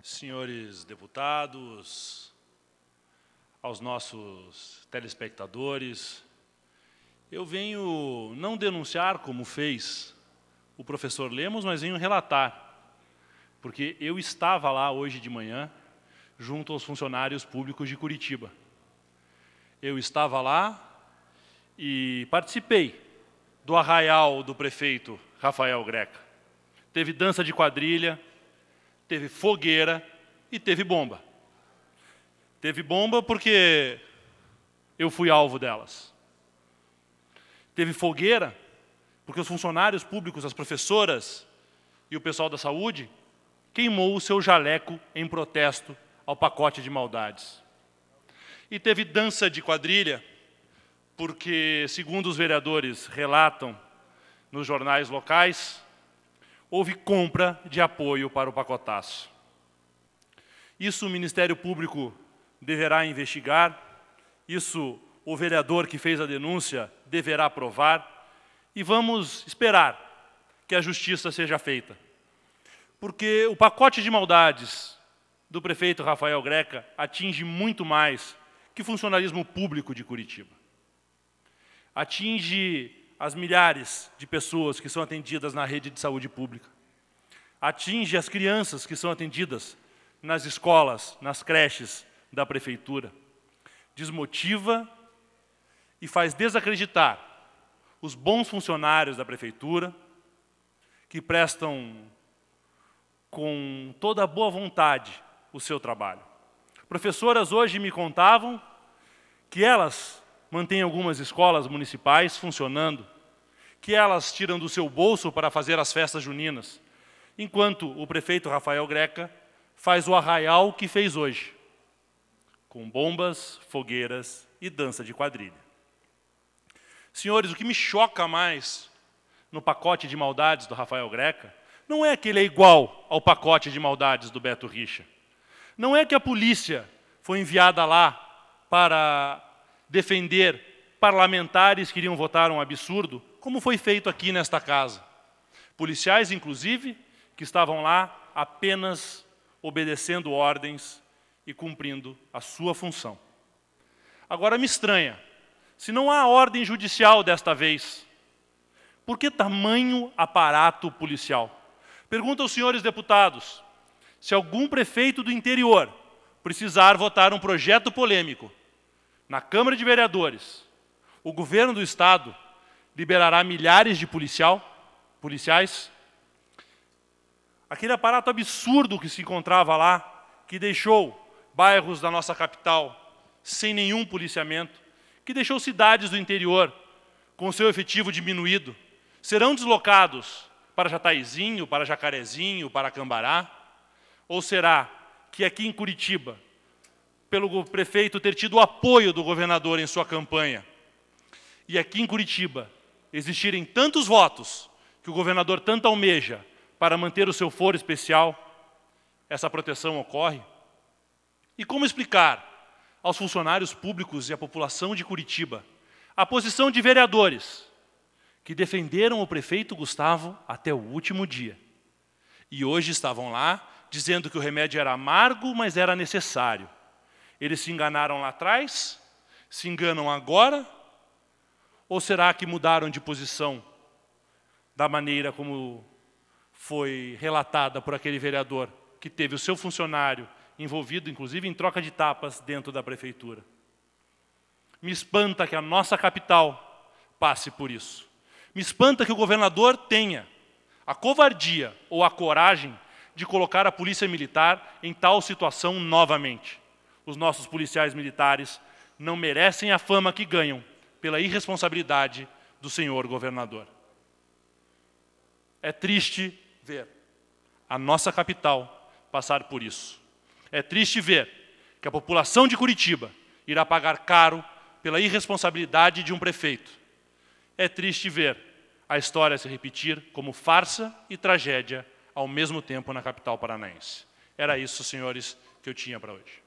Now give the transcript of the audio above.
senhores deputados, aos nossos telespectadores, eu venho não denunciar como fez o professor Lemos, mas venho relatar, porque eu estava lá hoje de manhã, junto aos funcionários públicos de Curitiba. Eu estava lá e participei do arraial do prefeito Rafael Greca. Teve dança de quadrilha, teve fogueira e teve bomba. Teve bomba porque eu fui alvo delas. Teve fogueira porque os funcionários públicos, as professoras e o pessoal da saúde queimou o seu jaleco em protesto ao pacote de maldades. E teve dança de quadrilha porque, segundo os vereadores relatam nos jornais locais, houve compra de apoio para o pacotaço. Isso o Ministério Público deverá investigar, isso o vereador que fez a denúncia deverá provar, e vamos esperar que a justiça seja feita. Porque o pacote de maldades do prefeito Rafael Greca atinge muito mais que o funcionalismo público de Curitiba. Atinge as milhares de pessoas que são atendidas na rede de saúde pública. Atinge as crianças que são atendidas nas escolas, nas creches da prefeitura. Desmotiva e faz desacreditar os bons funcionários da prefeitura que prestam com toda a boa vontade o seu trabalho. Professoras hoje me contavam que elas mantêm algumas escolas municipais funcionando, que elas tiram do seu bolso para fazer as festas juninas, enquanto o prefeito Rafael Greca faz o arraial que fez hoje, com bombas, fogueiras e dança de quadrilha. Senhores, o que me choca mais no pacote de maldades do Rafael Greca não é que ele é igual ao pacote de maldades do Beto Richa. Não é que a polícia foi enviada lá para defender parlamentares que iriam votar um absurdo, como foi feito aqui nesta casa. Policiais, inclusive, que estavam lá apenas obedecendo ordens e cumprindo a sua função. Agora me estranha, se não há ordem judicial desta vez, por que tamanho aparato policial? Pergunto aos senhores deputados, se algum prefeito do interior precisar votar um projeto polêmico na Câmara de Vereadores, o governo do Estado liberará milhares de policiais? Aquele aparato absurdo que se encontrava lá, que deixou bairros da nossa capital sem nenhum policiamento, que deixou cidades do interior com seu efetivo diminuído, serão deslocados para Jataizinho, para Jacarezinho, para Cambará? Ou será que aqui em Curitiba, pelo prefeito ter tido o apoio do governador em sua campanha, e aqui em Curitiba existirem tantos votos que o governador tanto almeja para manter o seu foro especial, essa proteção ocorre? E como explicar aos funcionários públicos e à população de Curitiba a posição de vereadores que defenderam o prefeito Gustavo até o último dia e hoje estavam lá dizendo que o remédio era amargo, mas era necessário? Eles se enganaram lá atrás? Se enganam agora? Ou será que mudaram de posição da maneira como foi relatada por aquele vereador que teve o seu funcionário envolvido, inclusive, em troca de tapas dentro da prefeitura? Me espanta que a nossa capital passe por isso. Me espanta que o governador tenha a covardia ou a coragem de colocar a polícia militar em tal situação novamente. Os nossos policiais militares não merecem a fama que ganham pela irresponsabilidade do senhor governador. É triste ver a nossa capital passar por isso. É triste ver que a população de Curitiba irá pagar caro pela irresponsabilidade de um prefeito. É triste ver a história se repetir como farsa e tragédia ao mesmo tempo na capital paranaense. Era isso, senhores, que eu tinha para hoje.